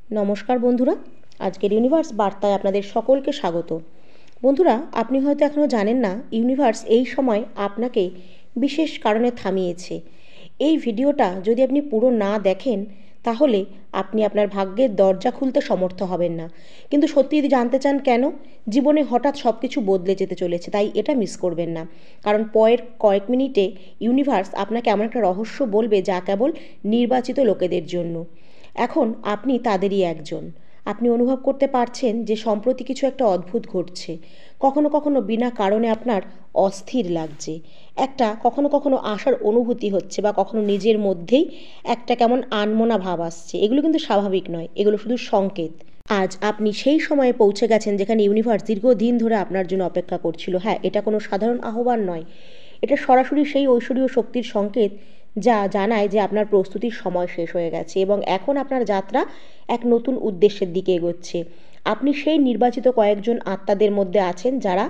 নমস্কার বন্ধুরা, আজকের ইউনিভার্স বার্তায় আপনাদের সকলকে স্বাগত। বন্ধুরা, আপনি হয়তো এখনও জানেন না ইউনিভার্স এই সময় আপনাকে বিশেষ কারণে থামিয়েছে। এই ভিডিওটা যদি আপনি পুরো না দেখেন তাহলে আপনি আপনার ভাগ্যের দরজা খুলতে সমর্থ হবেন না। কিন্তু সত্যি যদি জানতে চান কেন জীবনে হঠাৎ সব কিছু বদলে যেতে চলেছে, তাই এটা মিস করবেন না। কারণ পরের কয়েক মিনিটে ইউনিভার্স আপনাকে এমন একটা রহস্য বলবে যা কেবল নির্বাচিত লোকেদের জন্য। এখন আপনি তাদেরই একজন। আপনি অনুভব করতে পারছেন যে সম্প্রতি কিছু একটা অদ্ভুত ঘটছে। কখনো কখনো বিনা কারণে আপনার অস্থির লাগছে, একটা কখনো কখনো আশার অনুভূতি হচ্ছে, বা কখনো নিজের মধ্যেই একটা কেমন আনমনা ভাব আসছে। এগুলো কিন্তু স্বাভাবিক নয়, এগুলো শুধু সংকেত। আজ আপনি সেই সময়ে পৌঁছে গেছেন যেখানে ইউনিভার্স দীর্ঘদিন ধরে আপনার জন্য অপেক্ষা করছিল। হ্যাঁ, এটা কোনো সাধারণ আহ্বান নয়, এটা সরাসরি সেই ঐশ্বরীয় শক্তির সংকেত যা জানায় যে আপনার প্রস্তুতির সময় শেষ হয়ে গেছে এবং এখন আপনার যাত্রা এক নতুন উদ্দেশ্যের দিকে এগোচ্ছে। আপনি সেই নির্বাচিত কয়েকজন আত্মাদের মধ্যে আছেন যারা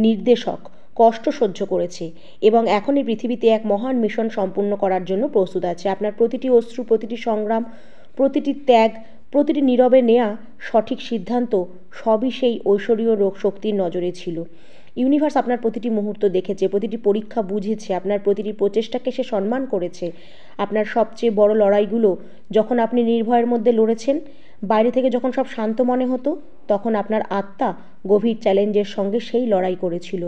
নির্দেশক কষ্ট সহ্য করেছে এবং এখন এই পৃথিবীতে এক মহান মিশন সম্পূর্ণ করার জন্য প্রস্তুত আছে। আপনার প্রতিটি অশ্রু, প্রতিটি সংগ্রাম, প্রতিটি ত্যাগ, প্রতিটি নীরবে নেয়া সঠিক সিদ্ধান্ত, সবই সেই ঐশ্বরীয় শক্তির নজরে ছিল। ইউনিভার্স আপনার প্রতিটি মুহূর্ত দেখেছে, প্রতিটি পরীক্ষা বুঝেছে, আপনার প্রতিটি প্রচেষ্টাকে সে সম্মান করেছে। আপনার সবচেয়ে বড় লড়াইগুলো যখন আপনি নির্ভয়ের মধ্যে লড়েছেন, বাইরে থেকে যখন সব শান্ত মনে হতো, তখন আপনার আত্মা গভীর চ্যালেঞ্জের সঙ্গে সেই লড়াই করেছিল।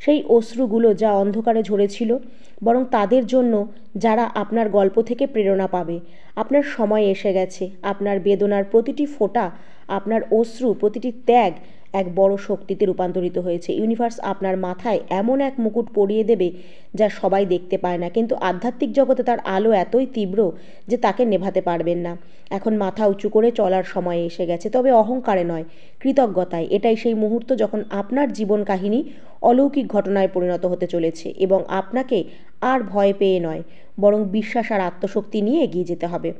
সেই অশ্রুগুলো যা অন্ধকারে ঝরেছিল, বরং তাদের জন্য যারা আপনার গল্প থেকে প্রেরণা পাবে। আপনার সময় এসে গেছে। আপনার বেদনার প্রতিটি ফোঁটা, আপনার অশ্রু, প্রতিটি ত্যাগ এক বড় শক্তিতে রূপান্তরিত হয়েছে। ইউনিভার্স আপনার মাথায় এমন এক মুকুট পরিয়ে দেবে যা সবাই দেখতে পায় না, কিন্তু আধ্যাত্মিক জগতে তার আলো এতই তীব্র যে তাকে নেভাতে পারবেন না। এখন মাথা উঁচু করে চলার সময় এসে গেছে, তবে অহংকারে নয়, কৃতজ্ঞতায়। এটাই সেই মুহূর্ত যখন আপনার জীবন কাহিনী অলৌকিক ঘটনায় পরিণত হতে চলেছে এবং আপনাকে আর ভয় পেয়ে নয়, বরং বিশ্বাস আর আত্মশক্তি নিয়ে এগিয়ে যেতে হবে।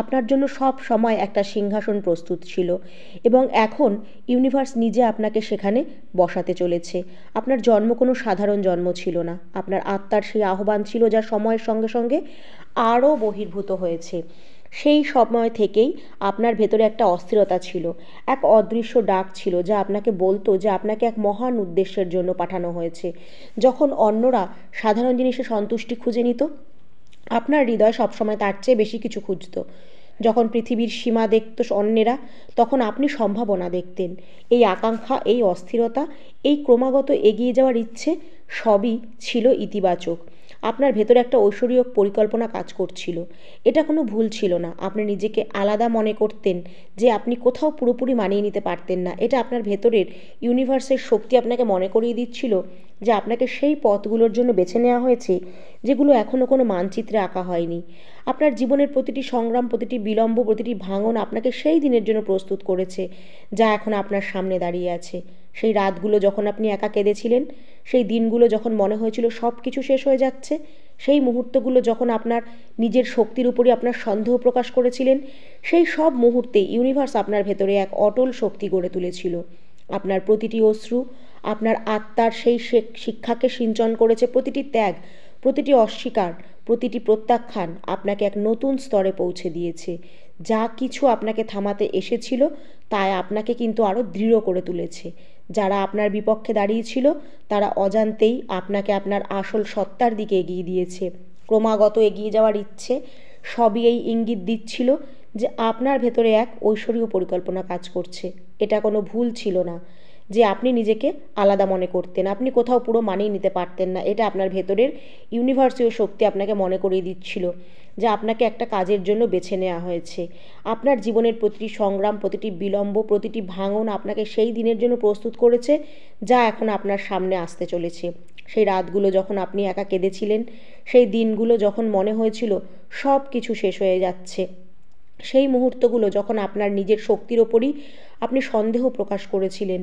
আপনার জন্য সব সময় একটা সিংহাসন প্রস্তুত ছিল এবং এখন ইউনিভার্স নিজে আপনাকে সেখানে বসাতে চলেছে। আপনার জন্ম কোনো সাধারণ জন্ম ছিল না, আপনার আত্মার সেই আহ্বান ছিল যা সময়ের সঙ্গে সঙ্গে আরও বহির্ভূত হয়েছে। সেই সময় থেকেই আপনার ভেতরে একটা অস্থিরতা ছিল, এক অদৃশ্য ডাক ছিল যা আপনাকে বলতো যে আপনাকে এক মহান উদ্দেশ্যের জন্য পাঠানো হয়েছে। যখন অন্যরা সাধারণ জিনিসে সন্তুষ্টি খুঁজে নিত, আপনার হৃদয় সবসময় তার চেয়ে বেশি কিছু খুঁজত। যখন পৃথিবীর সীমা দেখত অন্যেরা, তখন আপনি সম্ভাবনা দেখতেন। এই আকাঙ্ক্ষা, এই অস্থিরতা, এই ক্রমাগত এগিয়ে যাওয়ার ইচ্ছে, সবই ছিল ইতিবাচক। আপনার ভেতরে একটা ঐশ্বরিক পরিকল্পনা কাজ করছিল। এটা কোনো ভুল ছিল না। আপনি নিজেকে আলাদা মনে করতেন, যে আপনি কোথাও পুরোপুরি মানিয়ে নিতে পারতেন না। এটা আপনার ভেতরের ইউনিভার্সের শক্তি আপনাকে মনে করিয়ে দিচ্ছিল যে আপনাকে সেই পথগুলোর জন্য বেছে নেওয়া হয়েছে যেগুলো এখনও কোনো মানচিত্রে আঁকা হয়নি। আপনার জীবনের প্রতিটি সংগ্রাম, প্রতিটি বিলম্ব, প্রতিটি ভাঙন আপনাকে সেই দিনের জন্য প্রস্তুত করেছে যা এখন আপনার সামনে দাঁড়িয়ে আছে। সেই রাতগুলো যখন আপনি একা কেঁদেছিলেন, সেই দিনগুলো যখন মনে হয়েছিল সব কিছু শেষ হয়ে যাচ্ছে, সেই মুহূর্তগুলো যখন আপনার নিজের শক্তির উপরই আপনার সন্দেহ প্রকাশ করেছিলেন, সেই সব মুহূর্তে ইউনিভার্স আপনার ভেতরে এক অটল শক্তি গড়ে তুলেছিল। আপনার প্রতিটি অশ্রু আপনার আত্মার সেই শিক্ষাকে সিঞ্চন করেছে। প্রতিটি ত্যাগ, প্রতিটি অস্বীকার, প্রতিটি প্রত্যাখ্যান আপনাকে এক নতুন স্তরে পৌঁছে দিয়েছে। যা কিছু আপনাকে থামাতে এসেছিল তাই আপনাকে কিন্তু আরও দৃঢ় করে তুলেছে। যারা আপনার বিপক্ষে দাঁড়িয়েছিল তারা অজান্তেই আপনাকে আপনার আসল সত্তার দিকে এগিয়ে দিয়েছে। ক্রমাগত এগিয়ে যাওয়ার ইচ্ছে, সবই এই ইঙ্গিত দিচ্ছিল যে আপনার ভেতরে এক ঐশ্বরীয় পরিকল্পনা কাজ করছে। এটা কোনো ভুল ছিল না যে আপনি নিজেকে আলাদা মনে করতেন, আপনি কোথাও পুরো মানিয়ে নিতে পারতেন না। এটা আপনার ভেতরের ইউনিভার্সীয় শক্তি আপনাকে মনে করিয়ে দিচ্ছিল যে আপনাকে একটা কাজের জন্য বেছে নেওয়া হয়েছে। আপনার জীবনের প্রতিটি সংগ্রাম, প্রতিটি বিলম্ব, প্রতিটি ভাঙন আপনাকে সেই দিনের জন্য প্রস্তুত করেছে যা এখন আপনার সামনে আসতে চলেছে। সেই রাতগুলো যখন আপনি একা কেঁদেছিলেন, সেই দিনগুলো যখন মনে হয়েছিল সব কিছু শেষ হয়ে যাচ্ছে, সেই মুহূর্তগুলো যখন আপনার নিজের শক্তির ওপরই আপনি সন্দেহ প্রকাশ করেছিলেন,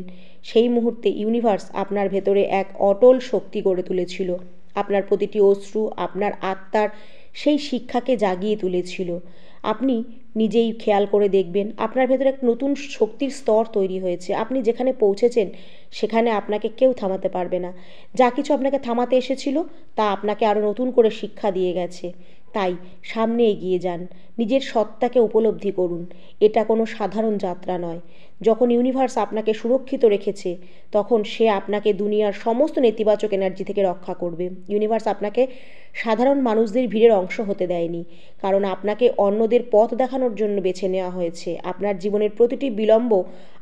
সেই মুহূর্তে ইউনিভার্স আপনার ভেতরে এক অটল শক্তি গড়ে তুলেছিল। আপনার প্রতিটি অশ্রু আপনার আত্মার সেই শিক্ষাকে জাগিয়ে তুলেছিল। আপনি নিজেই খেয়াল করে দেখবেন আপনার ভেতরে এক নতুন শক্তির স্তর তৈরি হয়েছে। আপনি যেখানে পৌঁছেছেন সেখানে আপনাকে কেউ থামাতে পারবে না। যা কিছু আপনাকে থামাতে এসেছিল তা আপনাকে আরও নতুন করে শিক্ষা দিয়ে গেছে। তাই সামনে এগিয়ে যান, নিজের সত্তাকে উপলব্ধি করুন। এটা কোনো সাধারণ যাত্রা নয়। যখন ইউনিভার্স আপনাকে সুরক্ষিত রেখেছে, তখন সে আপনাকে দুনিয়ার সমস্ত নেতিবাচক এনার্জি থেকে রক্ষা করবে। ইউনিভার্স আপনাকে সাধারণ মানুষদের ভিড়ের অংশ হতে দেয়নি, কারণ আপনাকে অন্যদের পথ দেখানোর জন্য বেছে নেওয়া হয়েছে। আপনার জীবনের প্রতিটি বিলম্ব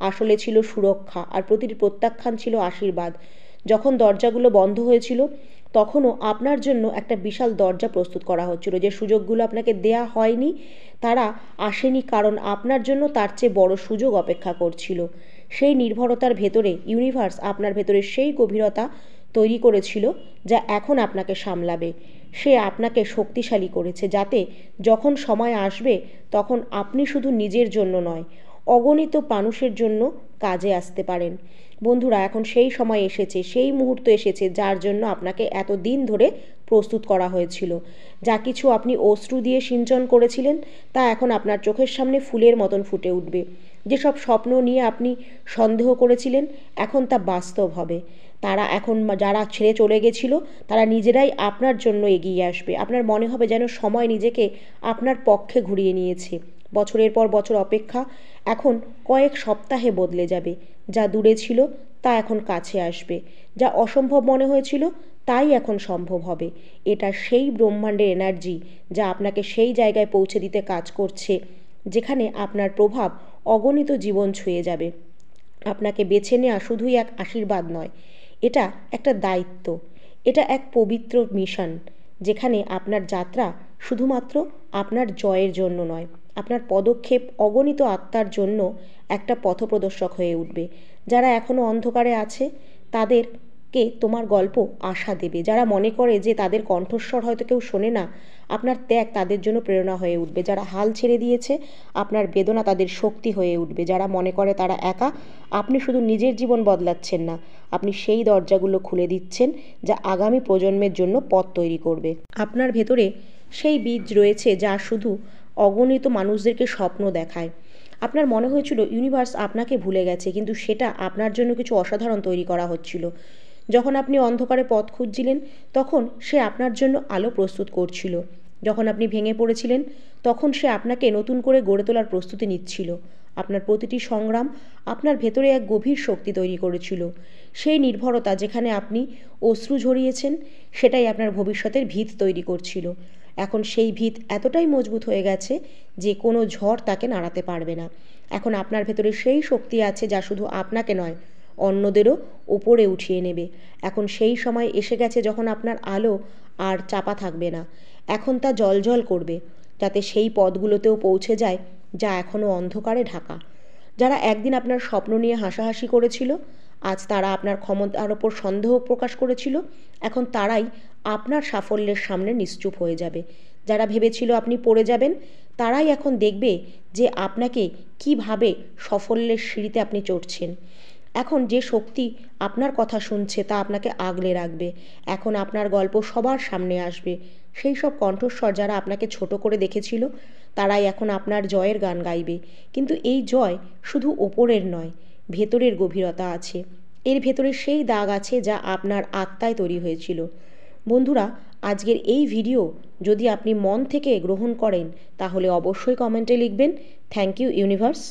আসলে ছিল সুরক্ষা, আর প্রতিটি প্রত্যাখ্যান ছিল আশীর্বাদ। যখন দরজাগুলো বন্ধ হয়েছিল, তখনও আপনার জন্য একটা বিশাল দরজা প্রস্তুত করা হচ্ছিল। যে সুযোগগুলো আপনাকে দেয়া হয়নি, তারা আসেনি, কারণ আপনার জন্য তার চেয়ে বড় সুযোগ অপেক্ষা করছিল। সেই নির্ভরতার ভেতরে ইউনিভার্স আপনার ভেতরে সেই গভীরতা তৈরি করেছিল যা এখন আপনাকে সামলাবে। সে আপনাকে শক্তিশালী করেছে, যাতে যখন সময় আসবে, তখন আপনি শুধু নিজের জন্য নয়, অগণিত মানুষের জন্য কাজে আসতে পারেন। বন্ধুরা, এখন সেই সময় এসেছে, সেই মুহূর্ত এসেছে যার জন্য আপনাকে এত দিন ধরে প্রস্তুত করা হয়েছিল। যা কিছু আপনি অশ্রু দিয়ে সিঞ্চন করেছিলেন, তা এখন আপনার চোখের সামনে ফুলের মতন ফুটে উঠবে। যেসব স্বপ্ন নিয়ে আপনি সন্দেহ করেছিলেন, এখন তা বাস্তব হবে। তারা এখন, যারা ছেড়ে চলে গেছিল, তারা নিজেরাই আপনার জন্য এগিয়ে আসবে। আপনার মনে হবে যেন সময় নিজেকে আপনার পক্ষে ঘুরিয়ে নিয়েছে। বছরের পর বছর অপেক্ষা এখন কয়েক সপ্তাহে বদলে যাবে। যা দূরে ছিল তা এখন কাছে আসবে। যা অসম্ভব মনে হয়েছিল তাই এখন সম্ভব হবে। এটা সেই ব্রহ্মাণ্ডের এনার্জি যা আপনাকে সেই জায়গায় পৌঁছে দিতে কাজ করছে, যেখানে আপনার প্রভাব অগণিত জীবন ছুঁয়ে যাবে। আপনাকে বেছে নেওয়া শুধুই এক আশীর্বাদ নয়, এটা একটা দায়িত্ব। এটা এক পবিত্র মিশন, যেখানে আপনার যাত্রা শুধুমাত্র আপনার জয়ের জন্য নয়, আপনার পদক্ষেপ অগণিত আত্মার জন্য একটা পথপ্রদর্শক হয়ে উঠবে। যারা এখনও অন্ধকারে আছে, তাদেরকে তোমার গল্প আশা দেবে। যারা মনে করে যে তাদের কণ্ঠস্বর হয়তো কেউ শোনে না, আপনার ত্যাগ তাদের জন্য প্রেরণা হয়ে উঠবে। যারা হাল ছেড়ে দিয়েছে, আপনার বেদনা তাদের শক্তি হয়ে উঠবে। যারা মনে করে তারা একা, আপনি শুধু নিজের জীবন বদলাচ্ছেন না, আপনি সেই দরজাগুলো খুলে দিচ্ছেন যা আগামী প্রজন্মের জন্য পথ তৈরি করবে। আপনার ভেতরে সেই বীজ রয়েছে যা শুধু অগণিত মানুষদেরকে স্বপ্ন দেখায়। আপনার মনে হয়েছিল ইউনিভার্স আপনাকে ভুলে গেছে, কিন্তু সেটা আপনার জন্য কিছু অসাধারণ তৈরি করা হচ্ছিল। যখন আপনি অন্ধকারে পথ খুঁজছিলেন, তখন সে আপনার জন্য আলো প্রস্তুত করছিল। যখন আপনি ভেঙে পড়েছিলেন, তখন সে আপনাকে নতুন করে গড়ে তোলার প্রস্তুতি নিচ্ছিল। আপনার প্রতিটি সংগ্রাম আপনার ভেতরে এক গভীর শক্তি তৈরি করেছিল। সেই নির্ভরতা যেখানে আপনি অশ্রু ঝরিয়েছেন, সেটাই আপনার ভবিষ্যতের ভিত তৈরি করছিল। এখন সেই ভিত এতটাই মজবুত হয়ে গেছে যে কোনো ঝড় তাকে নাড়াতে পারবে না। এখন আপনার ভেতরে সেই শক্তি আছে যা শুধু আপনাকে নয়, অন্যদেরও ওপরে উঠিয়ে নেবে। এখন সেই সময় এসে গেছে যখন আপনার আলো আর চাপা থাকবে না। এখন তা জ্বলজ্বল করবে, যাতে সেই পথগুলোতেও পৌঁছে যায় যা এখনও অন্ধকারে ঢাকা। যারা একদিন আপনার স্বপ্ন নিয়ে হাসাহাসি করেছিল, আজ তারা আপনার ক্ষমতার ওপর সন্দেহ প্রকাশ করেছিল, এখন তারাই আপনার সাফল্যের সামনে নিশ্চুপ হয়ে যাবে। যারা ভেবেছিল আপনি পড়ে যাবেন, তারাই এখন দেখবে যে আপনাকে কিভাবে সাফল্যের সিঁড়িতে আপনি চড়ছেন। এখন যে শক্তি আপনার কথা শুনছে তা আপনাকে আগলে রাখবে। এখন আপনার গল্প সবার সামনে আসবে। সেই সব কণ্ঠস্বর যারা আপনাকে ছোট করে দেখেছিল, তারাই এখন আপনার জয়ের গান গাইবে। কিন্তু এই জয় শুধু ওপরের নয়, ভেতরের গভীরতা আছে। এর ভেতরে সেই দাগ আছে যা আপনার আত্মায় তৈরি হয়েছিল। বন্ধুরা, আজকের এই ভিডিও যদি আপনি মন থেকে গ্রহণ করেন, তাহলে অবশ্যই কমেন্টে লিখবেন, থ্যাংক ইউ ইউনিভার্স।